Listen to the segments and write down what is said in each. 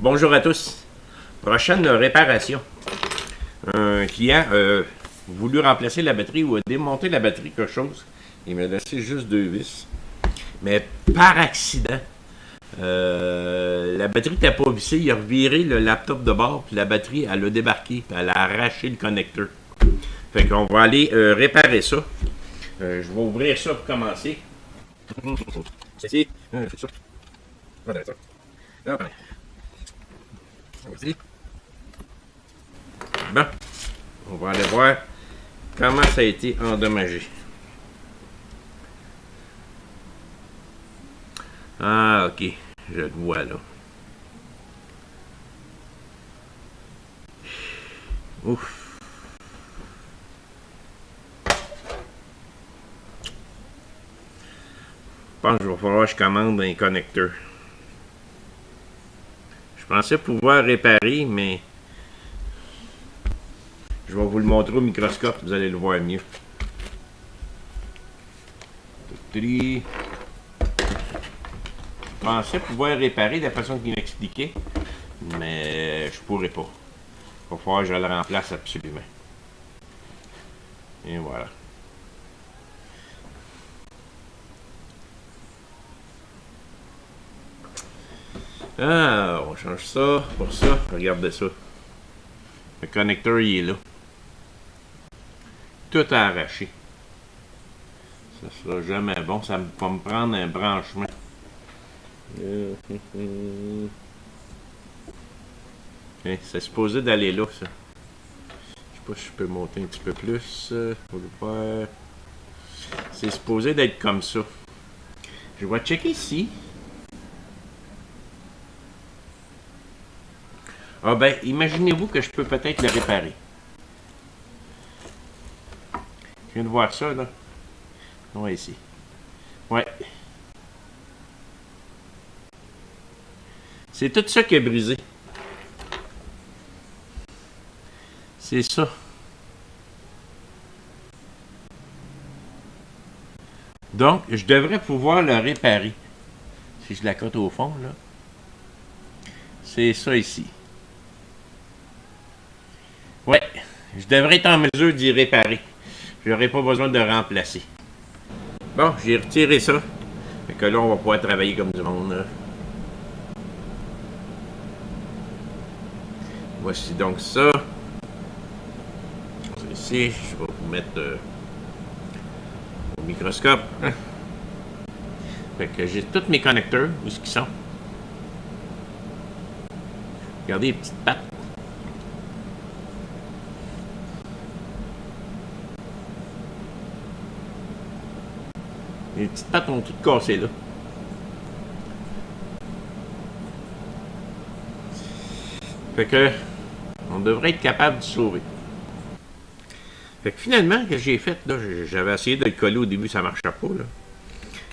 Bonjour à tous. Prochaine réparation. Un client a voulu remplacer la batterie ou a démonté la batterie, quelque chose. Il m'a laissé juste 2 vis. Mais par accident, la batterie n'était pas vissée. Il a reviré le laptop de bord, puis la batterie, elle a débarqué, puis elle a arraché le connecteur. Fait qu'on va aller réparer ça. Je vais ouvrir ça pour commencer. C'est ça. Voilà, ça. Vas-y. Bon, on va aller voir comment ça a été endommagé. Ah, ok, je le vois là. Ouf. Je pense qu'il va falloir que je commande un connecteur. Je pensais pouvoir réparer, mais je vais vous le montrer au microscope, vous allez le voir mieux. Je pensais pouvoir réparer de la façon qu'il m'expliquait, mais je pourrais pas. Il va falloir que je le remplace absolument. Et voilà. Ah, on change ça pour ça. Regardez ça. Le connecteur, il est là. Tout arraché. Ça sera jamais bon. Ça va me prendre un branchement. C'est supposé d'aller là, ça. Je sais pas si je peux monter un petit peu plus. Pour le faire. C'est supposé d'être comme ça. Je vais checker ici. Ah ben, imaginez-vous que je peux peut-être le réparer. Je viens de voir ça, là. Ouais, ici. Ouais. C'est tout ça qui est brisé. C'est ça. Donc, je devrais pouvoir le réparer. Si je la cote au fond, là. C'est ça ici. Ouais. Je devrais être en mesure d'y réparer. Je n'aurai pas besoin de remplacer. Bon, j'ai retiré ça. Fait que là, on va pouvoir travailler comme du monde, là. Voici donc ça. Ici, je vais vous mettre au microscope. Fait que j'ai tous mes connecteurs. Où est-ce qu'ils sont? Regardez les petites pattes. Les petites pattes ont toutes cassé là. Fait que on devrait être capable de sauver. Fait que finalement, ce que j'ai fait, là, j'avais essayé de le coller au début, ça marchait pas, là.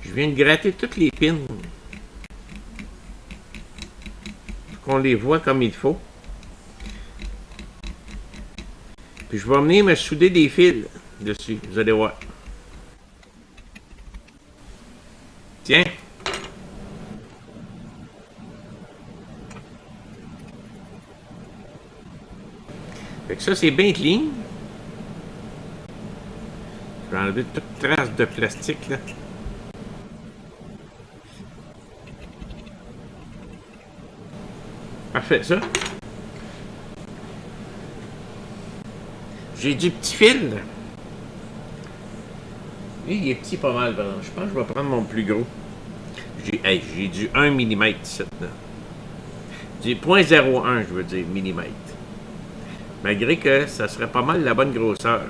Je viens de gratter toutes les pins pour qu'on les voit comme il faut. Puis je vais venir me souder des fils dessus, vous allez voir. Tiens. Fait que ça, c'est bien clean. Je vais enlever toute trace de plastique, là. Parfait, ça. J'ai du petit fil. Lui, il est petit pas mal. Je pense que je vais prendre mon plus gros. J'ai du 1 mm ici. Du 0.01, je veux dire, millimètre. Malgré que ça serait pas mal la bonne grosseur.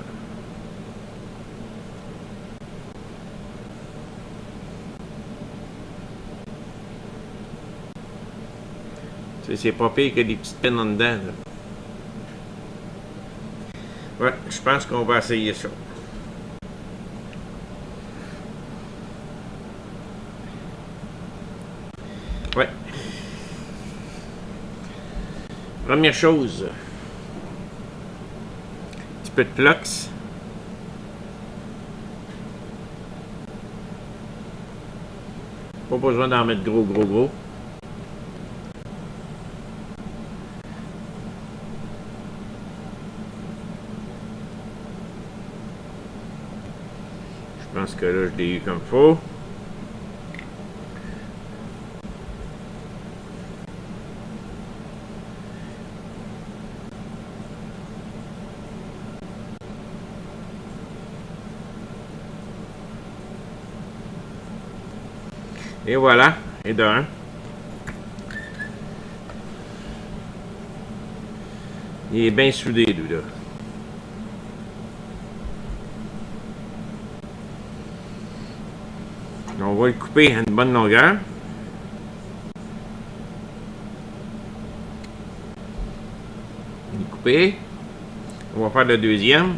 C'est pas pire que des petites pines en dedans. Là. Ouais, je pense qu'on va essayer ça. Ouais. Première chose. Un petit peu de flux. Pas besoin d'en mettre gros. Je pense que là, je l'ai eu comme il faut. Et voilà, et d'un. Il est bien soudé, lui, là. On va le couper à une bonne longueur. Le couper. On va faire le deuxième.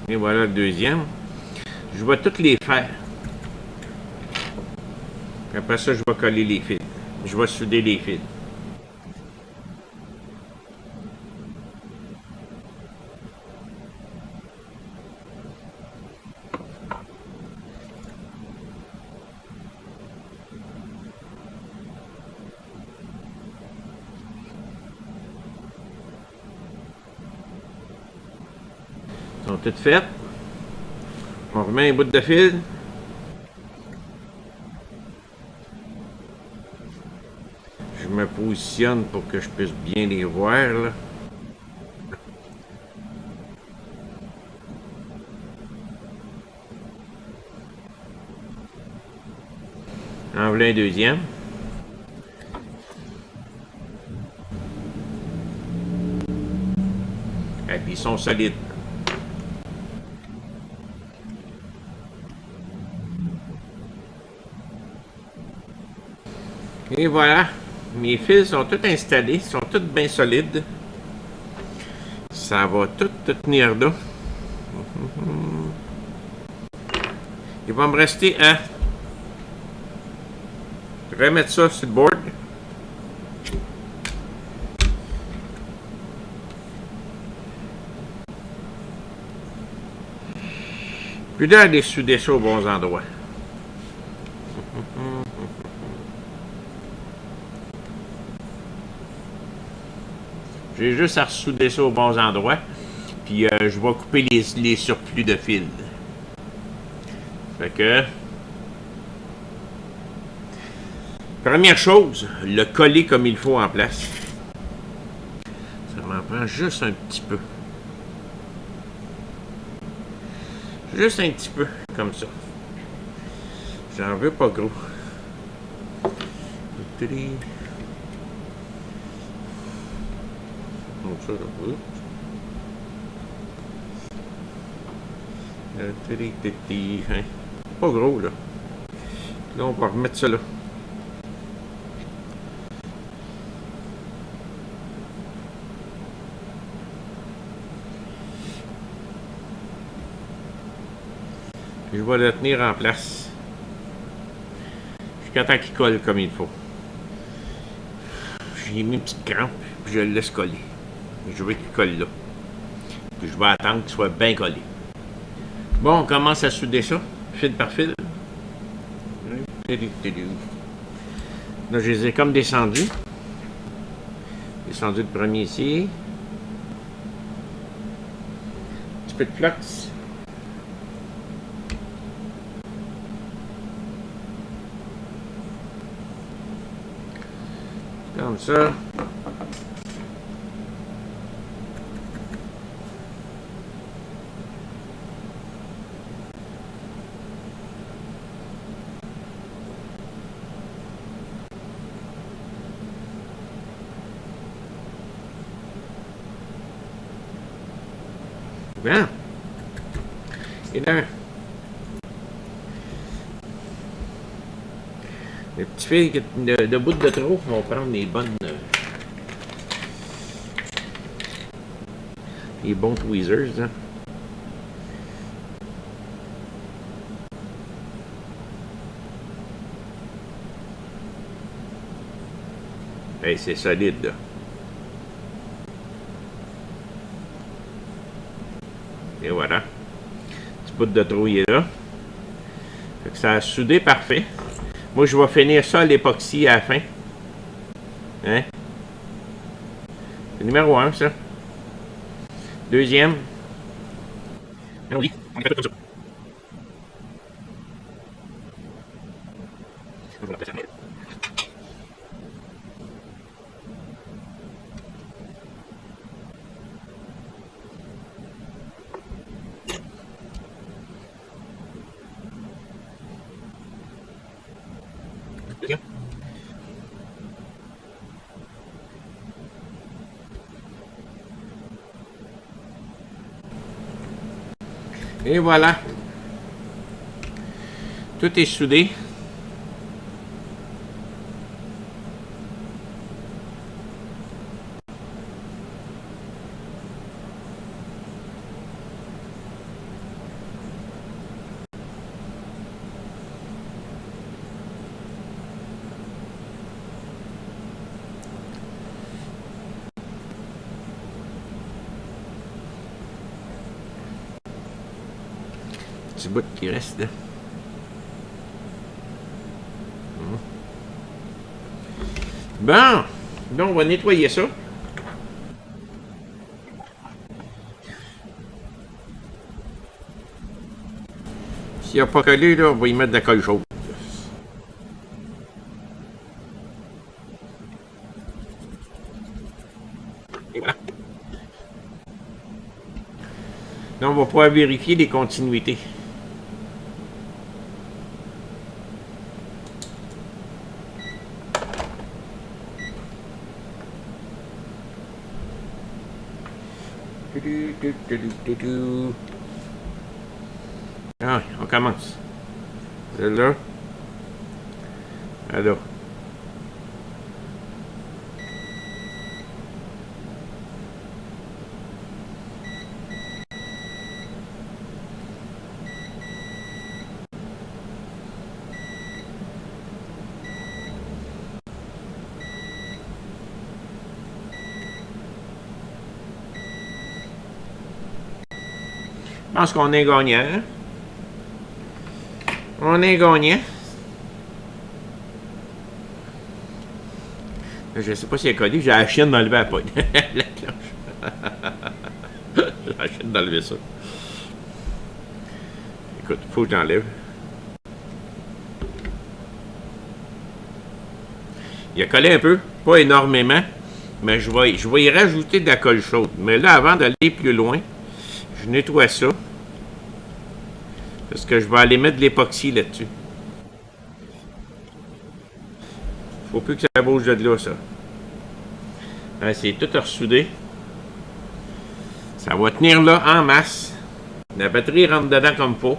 Et voilà le deuxième. Je vais toutes les faire. Après ça, je vais coller les fils. Je vais souder les fils. Ils sont toutes faites. On remet un bout de fil. Je me positionne pour que je puisse bien les voir, là. En voilà un deuxième. Et puis ils sont solides. Et voilà. Mes fils sont tous installés, sont tous bien solides. Ça va tout tenir là. Il va me rester à remettre ça sur le board. Puis là, aller souder ça aux bons endroits. J'ai juste à ressouder ça aux bons endroits. Puis je vais couper les surplus de fil. Fait que... Première chose, le coller comme il faut en place. Ça m'en prend juste un petit peu. Juste un petit peu, comme ça. J'en veux pas gros. Comme ça, hein. Pas gros, là. Là, on va remettre ça là. Je vais le tenir en place. Jusqu'à temps qu'il colle comme il faut. J'ai mis une petite crampe, puis je le laisse coller. Je veux qu'il colle là. Puis je vais attendre qu'il soit bien collé. Bon, on commence à souder ça, fil par fil. Là, je les ai comme descendus. Descendu le premier ici. Un petit peu de flux. Comme ça. Bien. Et là, les petits fils de bout de trop vont prendre les bons tweezers. Hein. Hey, c'est solide, là. Et voilà. Petit bout de trou, il est là. Fait que ça a soudé parfait. Moi, je vais finir ça à l'époxy à la fin. Hein? C'est numéro 1, ça. Deuxième. On dit, on fait tout comme ça. Et voilà. Tout est soudé. Petit bout qui reste là. Bon. Donc, on va nettoyer ça. S'il n'y a pas collé, là, on va y mettre de la colle chaude. Et voilà. Là, on va pouvoir vérifier les continuités. Ah, on commence. Celle-là. Alors. Je pense qu'on est gagnant. Hein? On est gagnant. Je sais pas si elle est collée. J'ai la chienne d'enlever la poigne. La cloche. J'ai la chienne d'enlever ça. Écoute, faut que j'enlève. Il a collé un peu, pas énormément, mais je vais y rajouter de la colle chaude. Mais là, avant d'aller plus loin, je nettoie ça. Parce que je vais aller mettre de l'époxy là-dessus. Faut plus que ça bouge de là, ça. C'est tout ressoudé. Ça va tenir là en masse. La batterie rentre dedans comme il faut.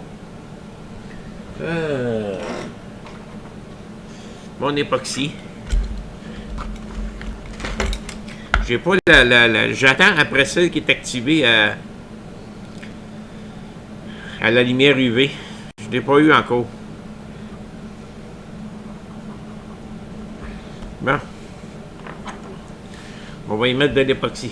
Mon époxy. J'ai pas j'attends après celle qui est activée à la lumière UV. Je l'ai pas eu encore. Bon. On va y mettre de l'époxy.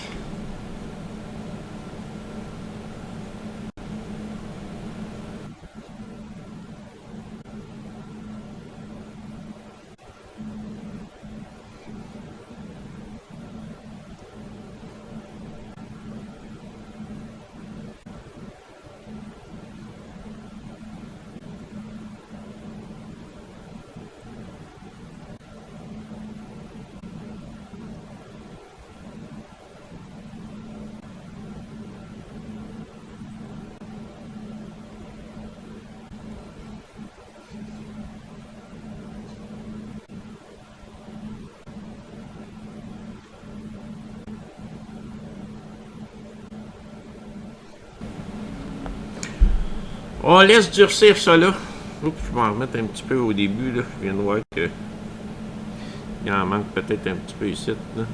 On laisse durcir ça là. Oups, je vais en remettre un petit peu au début. Là. Je viens de voir que il en manque peut-être un petit peu ici. Là.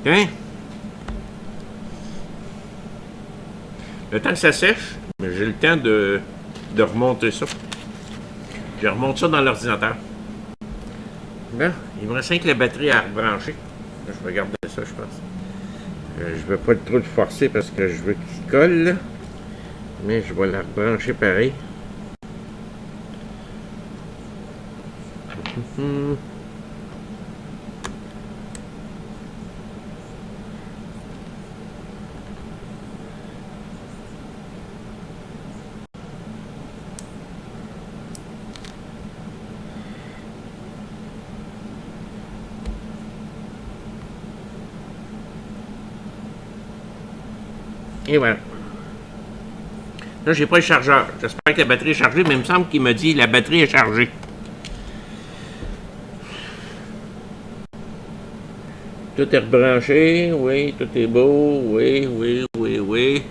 OK. Le temps que ça sèche, j'ai le temps de remonter ça. Je remonte ça dans l'ordinateur. Là, il me reste rien que la batterie à rebrancher. Là, je vais garder ça, je pense. Je ne vais pas trop le forcer parce que je veux qu'il colle. Là. Mais je vais la rebrancher pareil. Et voilà. Là, j'ai pas le chargeur. J'espère que la batterie est chargée, mais il me semble qu'il m'a dit que la batterie est chargée. Tout est rebranché, oui, tout est beau, oui, oui, oui, oui.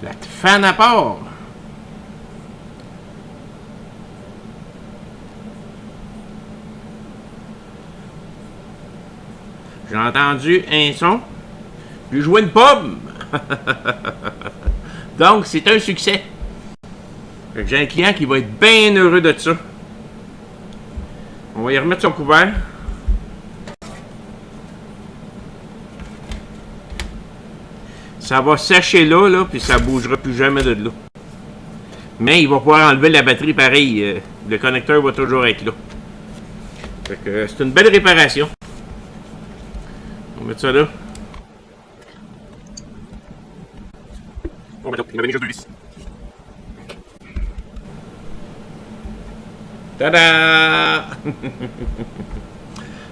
La fan à part. J'ai entendu un son. J'ai joué une pomme. Donc, c'est un succès. J'ai un client qui va être bien heureux de ça. On va y remettre son couvert. Ça va sécher là, puis ça ne bougera plus jamais de là. Mais il va pouvoir enlever la batterie pareil. Le connecteur va toujours être là. Fait que c'est une belle réparation. On va mettre ça là. On va mettre il m'a juste 2 vis. Tada!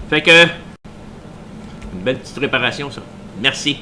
Fait que une belle petite réparation ça. Merci.